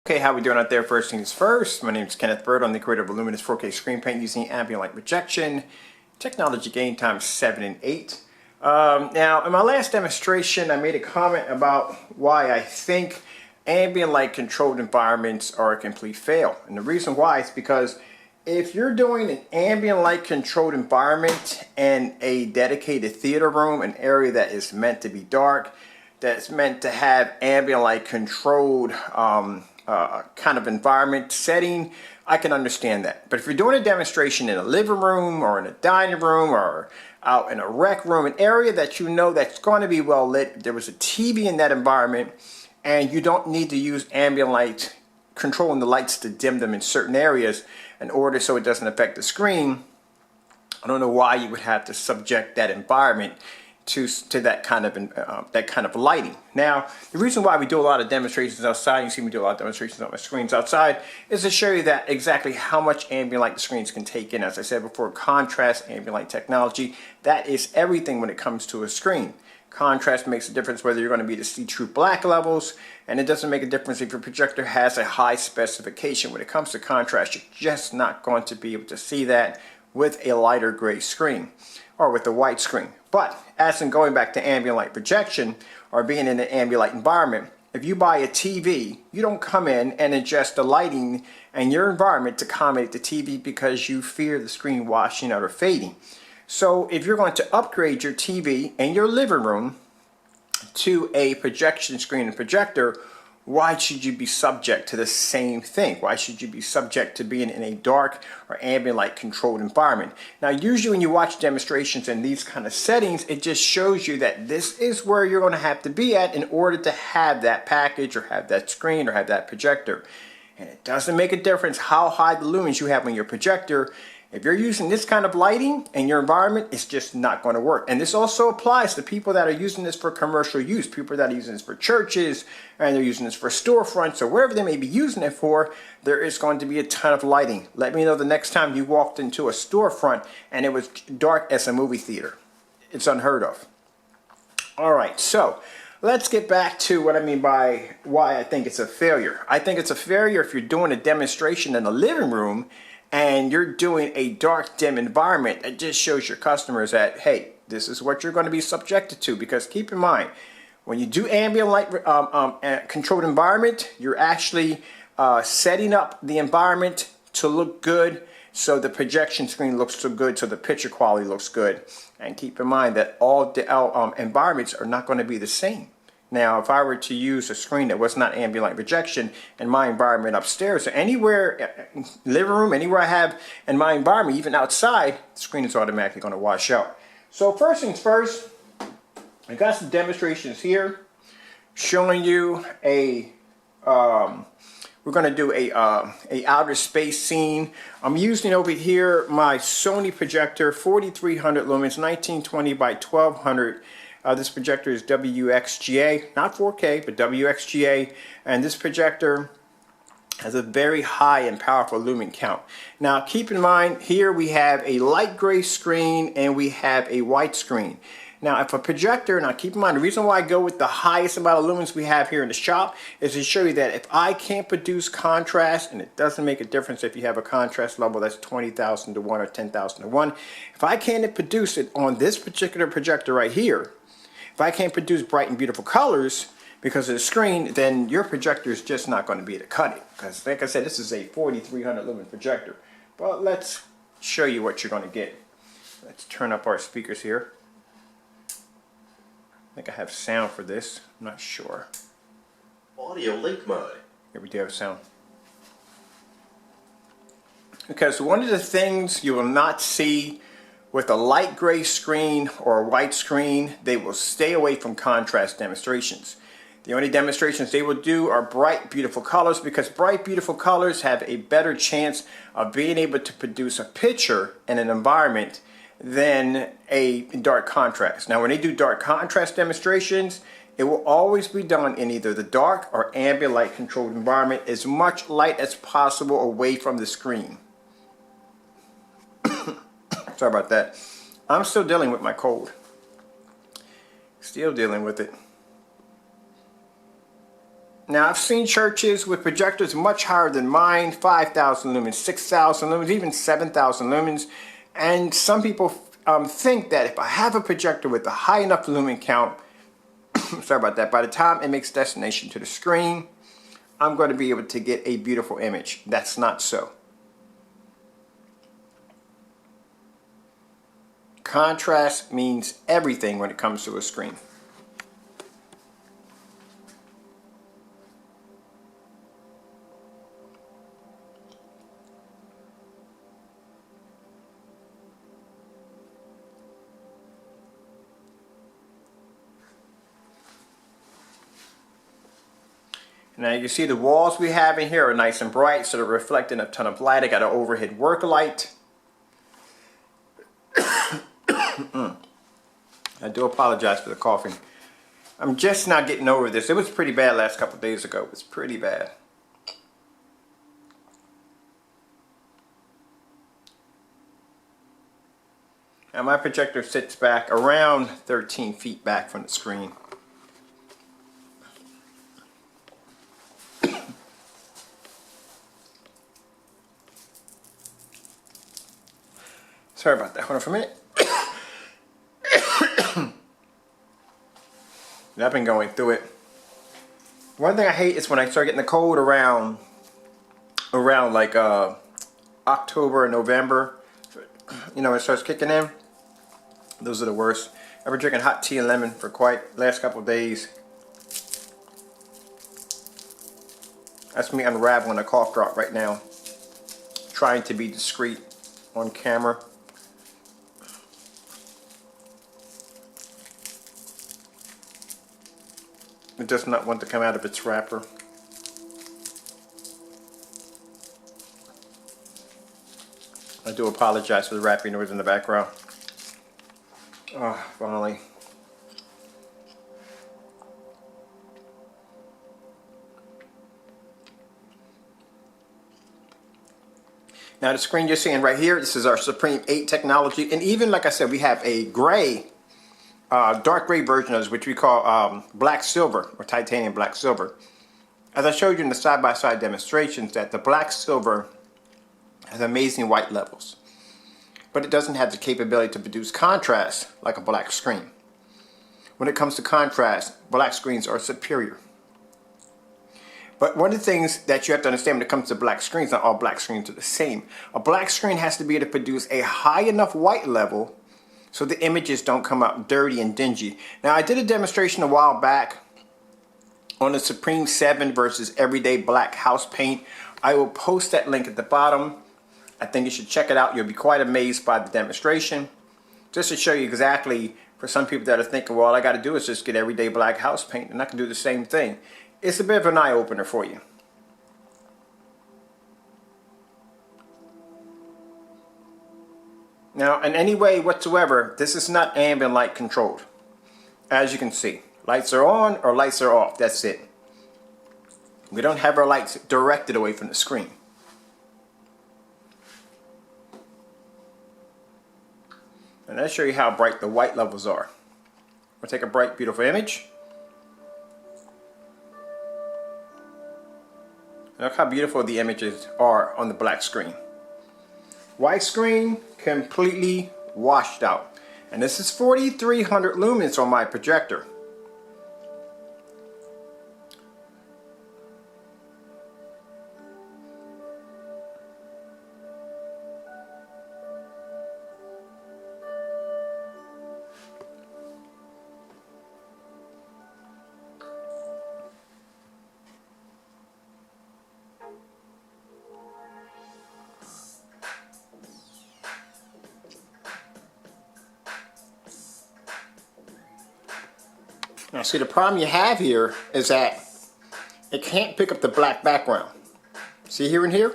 Okay, how we doing out there? First things first, my name is Kenneth Bird. I'm the creator of Luminous 4K screen paint using ambient light projection, technology gain times 7 and 8. Now, in my last demonstration, I made a comment about why I think ambient light controlled environments are a complete fail. And the reason why is because if you're doing an ambient light controlled environment in a dedicated theater room, an area that is meant to be dark, that's meant to have ambient light controlled kind of environment setting, I can understand that. But if you're doing a demonstration in a living room or in a dining room or out in a rec room, an area that you know that's going to be well lit, if there was a TV in that environment and you don't need to use ambient light, controlling the lights to dim them in certain areas in order so it doesn't affect the screen, I don't know why you would have to subject that environment to that kind of lighting. Now, the reason why we do a lot of demonstrations outside, you see me do a lot of demonstrations on my screens outside, is to show you that exactly how much ambient light the screens can take in. As I said before, contrast, ambient light technology, that is everything when it comes to a screen. Contrast makes a difference whether you're going to be able to see true black levels, and it doesn't make a difference if your projector has a high specification. When it comes to contrast, you're just not going to be able to see that with a lighter gray screen or with a white screen. But as in going back to ambient light projection or being in an ambient light environment, if you buy a TV, you don't come in and adjust the lighting and your environment to accommodate the TV because you fear the screen washing out or fading. So if you're going to upgrade your TV in your living room to a projection screen and projector, why should you be subject to the same thing? Why should you be subject to being in a dark or ambient light controlled environment? Now, usually when you watch demonstrations in these kind of settings, it just shows you that this is where you're going to have to be at in order to have that package or have that screen or have that projector. And it doesn't make a difference how high the lumens you have on your projector. If you're using this kind of lighting in your environment, it's just not going to work. And this also applies to people that are using this for commercial use, people that are using this for churches, and they're using this for storefronts, or wherever they may be using it for, there is going to be a ton of lighting. Let me know the next time you walked into a storefront and it was dark as a movie theater. It's unheard of. All right, so let's get back to what I mean by why I think it's a failure. I think it's a failure if you're doing a demonstration in a living room and you're doing a dark, dim environment. It just shows your customers that, hey, this is what you're going to be subjected to. Because keep in mind, when you do ambient light controlled environment, you're actually setting up the environment to look good, so the projection screen looks so good, so the picture quality looks good. And keep in mind that all the environments are not going to be the same. Now, if I were to use a screen that was not ambient light projection in my environment upstairs, or anywhere, living room, anywhere I have in my environment, even outside, the screen is automatically going to wash out. So first things first, I got some demonstrations here showing you we're going to do a outer space scene. I'm using over here my Sony projector, 4300 lumens, 1920 by 1200. This projector is WUXGA, not 4K, but WUXGA, and this projector has a very high and powerful lumen count. Now keep in mind, here we have a light gray screen and we have a white screen. Now if a projector, now keep in mind, the reason why I go with the highest amount of lumens we have here in the shop is to show you that if I can't produce contrast, and it doesn't make a difference if you have a contrast level that's 20,000 to 1 or 10,000 to 1, if I can't produce it on this particular projector right here, if I can't produce bright and beautiful colors because of the screen, then your projector is just not going to be able to cut it. Because like I said, this is a 4300 lumen projector. But let's show you what you're going to get. Let's turn up our speakers here. I think I have sound for this. I'm not sure. Audio link mode. Here we do have sound. Okay, so one of the things you will not see with a light gray screen or a white screen, they will stay away from contrast demonstrations. The only demonstrations they will do are bright, beautiful colors, because bright, beautiful colors have a better chance of being able to produce a picture in an environment than a dark contrast. Now, when they do dark contrast demonstrations, it will always be done in either the dark or ambient light controlled environment, as much light as possible away from the screen. Sorry about that. I'm still dealing with my cold. Still dealing with it. Now, I've seen churches with projectors much higher than mine, 5,000 lumens, 6,000 lumens, even 7,000 lumens. And some people think that if I have a projector with a high enough lumen count, sorry about that, by the time it makes destination to the screen, I'm going to be able to get a beautiful image. That's not so. Contrast means everything when it comes to a screen. Now you can see the walls we have in here are nice and bright, so they're reflecting a ton of light. I got an overhead work light. I do apologize for the coughing. I'm just not getting over this. It was pretty bad last couple of days ago. It was pretty bad. And my projector sits back around 13 feet back from the screen. Sorry about that. Hold on for a minute. I've been going through it. One thing I hate is when I start getting the cold around like October and November. You know, when it starts kicking in. Those are the worst. I've been drinking hot tea and lemon for quite last couple of days. That's me unraveling a cough drop right now. Trying to be discreet on camera. It does not want to come out of its wrapper. I do apologize for the wrapping noise in the background. Oh, finally. Now the screen you're seeing right here, this is our Supreme 8 technology. And even, like I said, we have a gray, dark gray version of this, which we call black silver, or titanium black silver. As I showed you in the side-by-side demonstrations, that the black silver has amazing white levels. But it doesn't have the capability to produce contrast like a black screen. When it comes to contrast, black screens are superior. But one of the things that you have to understand when it comes to black screens, not all black screens are the same. A black screen has to be able to produce a high enough white level so the images don't come out dirty and dingy. Now, I did a demonstration a while back on the Supreme 7 versus everyday black house paint. I will post that link at the bottom. I think you should check it out. You'll be quite amazed by the demonstration. Just to show you exactly, for some people that are thinking, well, all I got to do is just get everyday black house paint and I can do the same thing. It's a bit of an eye-opener for you. Now, in any way whatsoever, this is not ambient light controlled. As you can see, lights are on or lights are off. That's it. We don't have our lights directed away from the screen. And I'll show you how bright the white levels are. We'll take a bright, beautiful image. Look how beautiful the images are on the black screen. White screen, completely washed out. And this is 4,300 lumens on my projector. Now see, the problem you have here is that it can't pick up the black background. See here and here?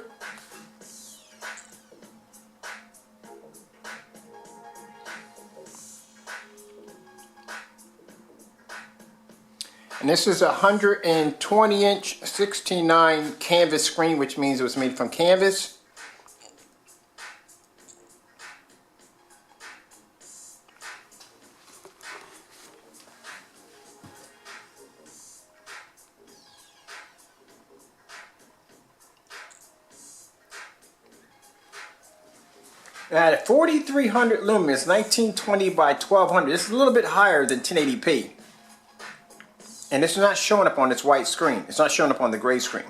And this is a 120 inch 16:9 canvas screen, which means it was made from canvas. At 4300 lumens, 1920 by 1200, this is a little bit higher than 1080p. And this is not showing up on this white screen. It's not showing up on the gray screen.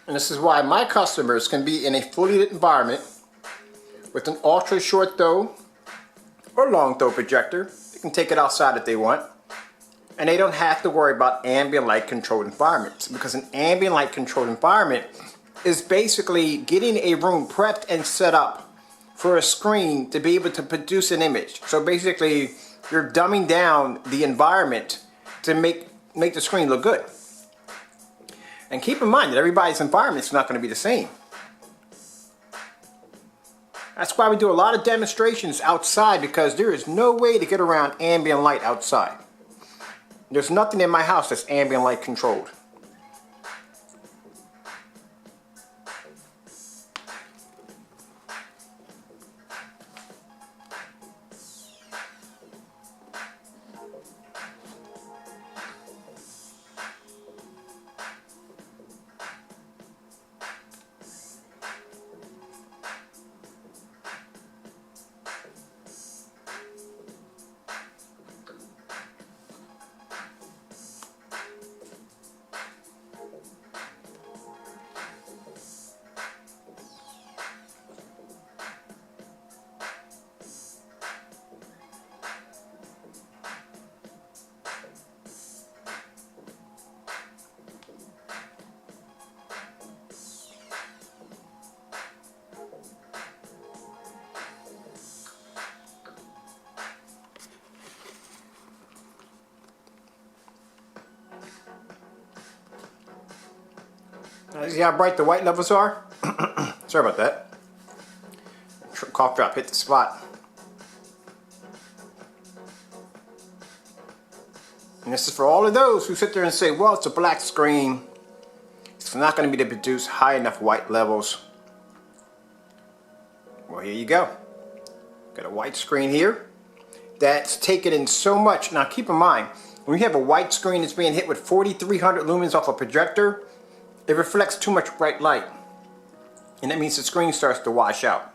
And this is why my customers can be in a fully lit environment with an ultra short throw or long throw projector. They can take it outside if they want. And they don't have to worry about ambient light controlled environments, because an ambient light controlled environment is basically getting a room prepped and set up for a screen to be able to produce an image. So basically you're dumbing down the environment to make the screen look good. And keep in mind that everybody's environment is not going to be the same. That's why we do a lot of demonstrations outside, because there is no way to get around ambient light outside. There's nothing in my house that's ambient light controlled. See how bright the white levels are? Sorry about that. Cough drop hit the spot. And this is for all of those who sit there and say, well, it's a black screen. It's not going to be able to produce high enough white levels. Well, here you go. Got a white screen here that's taken in so much. Now keep in mind, when you have a white screen that's being hit with 4300 lumens off a projector, it reflects too much bright light, and that means the screen starts to wash out.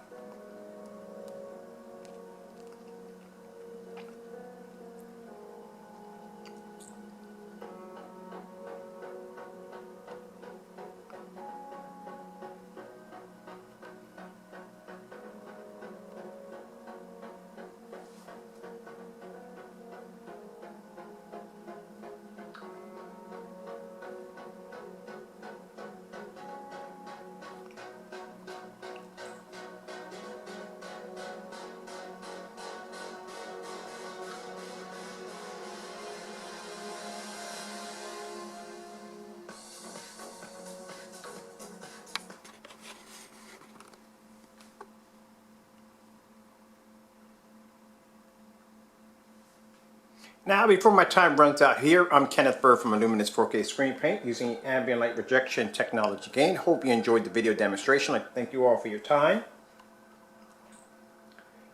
Now, before my time runs out here, I'm Kenneth Bird from Luminous 4K Screen Paint using ambient light rejection technology gain. Hope you enjoyed the video demonstration. I'd like to thank you all for your time.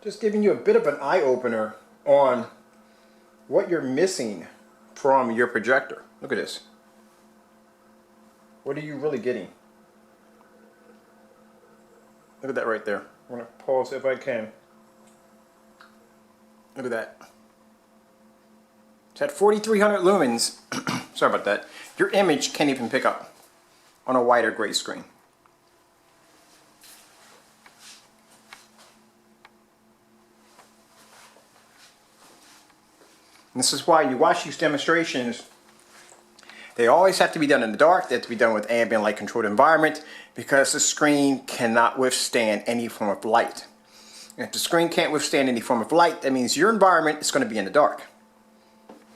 Just giving you a bit of an eye-opener on what you're missing from your projector. Look at this. What are you really getting? Look at that right there. I'm going to pause if I can. Look at that. It's at 4300 lumens. Sorry about that. Your image can't even pick up on a white or gray screen. And this is why you watch these demonstrations. They always have to be done in the dark. They have to be done with ambient light controlled environment, because the screen cannot withstand any form of light. And if the screen can't withstand any form of light, that means your environment is going to be in the dark,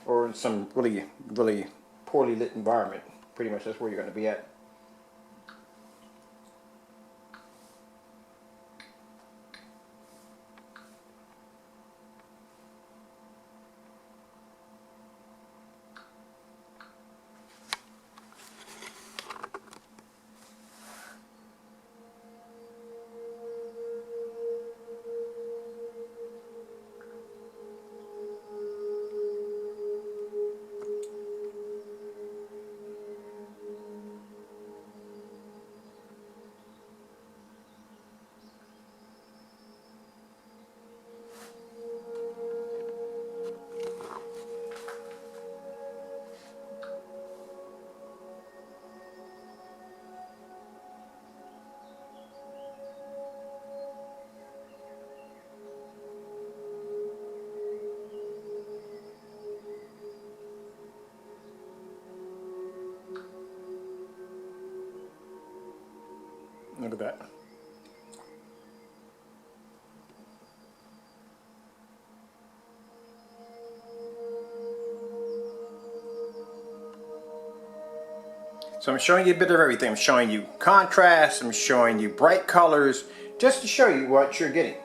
or in some really, really poorly lit environment. Pretty much that's where you're going to be at. that. So I'm showing you a bit of everything. I'm showing you contrast, I'm showing you bright colors, just to show you what you're getting.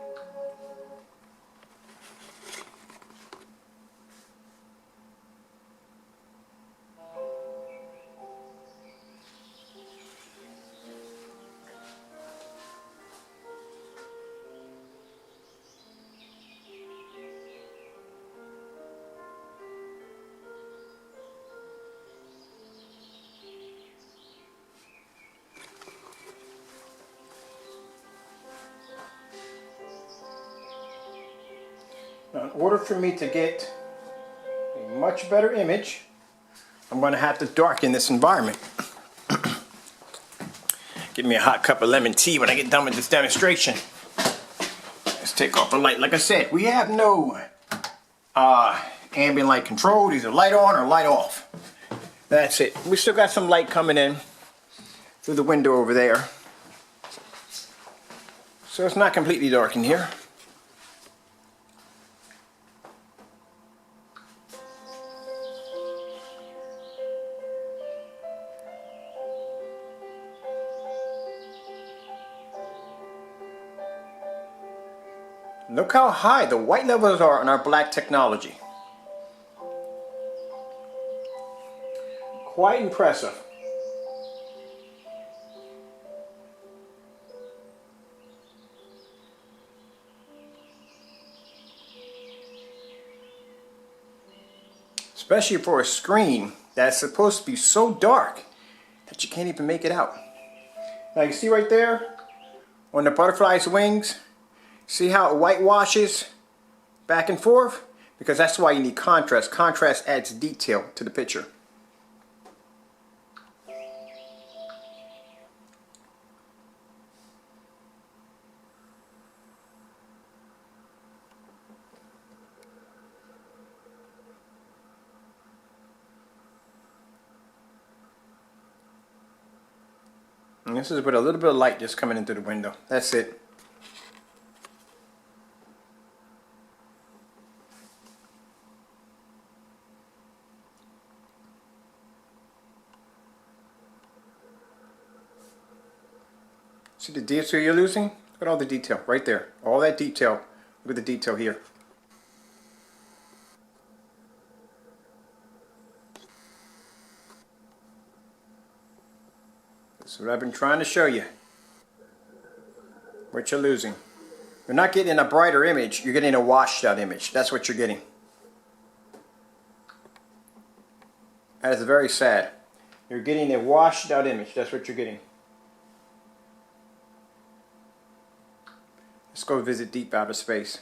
Now, in order for me to get a much better image, I'm going to have to darken this environment. Give me a hot cup of lemon tea when I get done with this demonstration. Let's take off the light. Like I said, we have no ambient light control. These are light on or light off. That's it. We still got some light coming in through the window over there. So it's not completely dark in here. Look how high the white levels are on our black technology. Quite impressive. Especially for a screen that's supposed to be so dark that you can't even make it out. Now you see right there on the butterfly's wings, see how it whitewashes back and forth? Because that's why you need contrast. Contrast adds detail to the picture. And this is with a little bit of light just coming into the window. That's it. See the detail you're losing? Look at all the detail right there. All that detail. Look at the detail here. That's what I've been trying to show you. What you're losing. You're not getting a brighter image, you're getting a washed out image. That's what you're getting. That is very sad. You're getting a washed out image. That's what you're getting. Let's go visit deep outer space.